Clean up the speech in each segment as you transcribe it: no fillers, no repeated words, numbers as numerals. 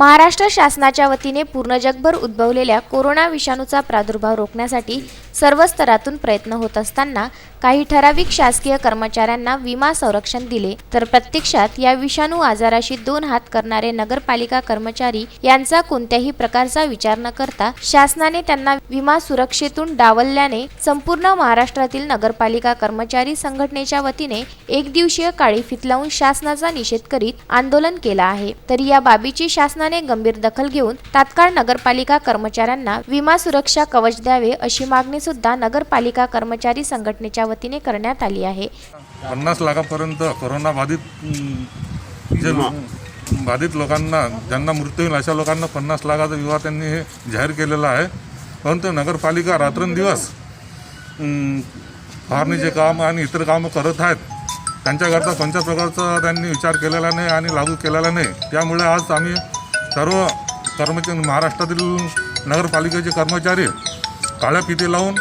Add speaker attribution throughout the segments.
Speaker 1: महाराष्ट्र शासनाच्या वतीने पूर्ण जगभर उद्भवलेल्या कोरोना विषाणूचा प्रादुर्भाव रोखण्यासाठी सर्व स्तरातून प्रयत्न होत असताना काही ठराविक शासकीय कर्मचाऱ्यांना विमा संरक्षण दिले, तर प्रत्यक्षात या विषाणू आजाराशी दोन हात करणारे नगरपालिका कर्मचारी यांचा कोणत्याही प्रकारचा विचार न करता शासनाने त्यांना विमा सुरक्षेतून डावलल्याने संपूर्ण महाराष्ट्रातील नगरपालिका कर्मचारी संघटनेच्या वतीने एक दिवसीय काळी फित लावून शासनाचा निषेध करीत आंदोलन केला आहे। तरी या बाबीची शासनाने गंभीर दखल घेऊन तात्काळ नगरपालिका कर्मचाऱ्यांना विमा सुरक्षा कवच द्यावे अशी मागणी सुद्धा नगरपालिका कर्मचारी संघटनेच्या वतीने करण्यात आली आहे।
Speaker 2: 50 लाखापर्यंत कोरोना बाधित लोकांना ज्यांना मृत्यू होईल अशा लोकांना 50 लाखाचा विमा त्यांनी जाहीर केलेला आहे। परंतु नगरपालिका रात्रंदिवस फवारणीचे काम आणि इतर कामं करत आहेत। त्यांच्याकरता कोणत्या प्रकारचा त्यांनी विचार केलेला नाही आणि लागू केलेला नाही। त्यामुळे आज आम्ही सर्व कर्मचारी महाराष्ट्रातील नगरपालिकेचे कर्मचारी काळ्या फिती लावून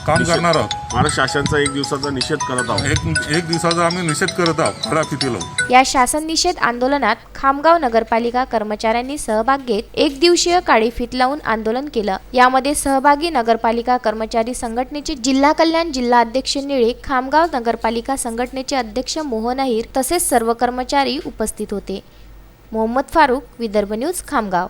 Speaker 2: काम करणार आहोत।
Speaker 3: महाराष्ट्र शासनाचा एक दिवसाचा निषेध करत आहोत।
Speaker 2: एक दिवसाचा आम्ही निषेध करत आहोत काळ्या फिती लावून।
Speaker 1: या शासन निषेध आंदोलनात खामगाव नगरपालिका कर्मचाऱ्यांनी सहभाग घेत एक दिवसीय काळी फित लावून आंदोलन केलं। यामध्ये सहभागी नगरपालिका कर्मचारी संघटनेचे जिल्हा कल्याण जिल्हा अध्यक्ष निळे, खामगाव नगरपालिका संघटनेचे अध्यक्ष मोहन अहिर तसेच सर्व कर्मचारी उपस्थित होते। मोहम्मद फारूक, विदर्भ न्यूज, खामगाव।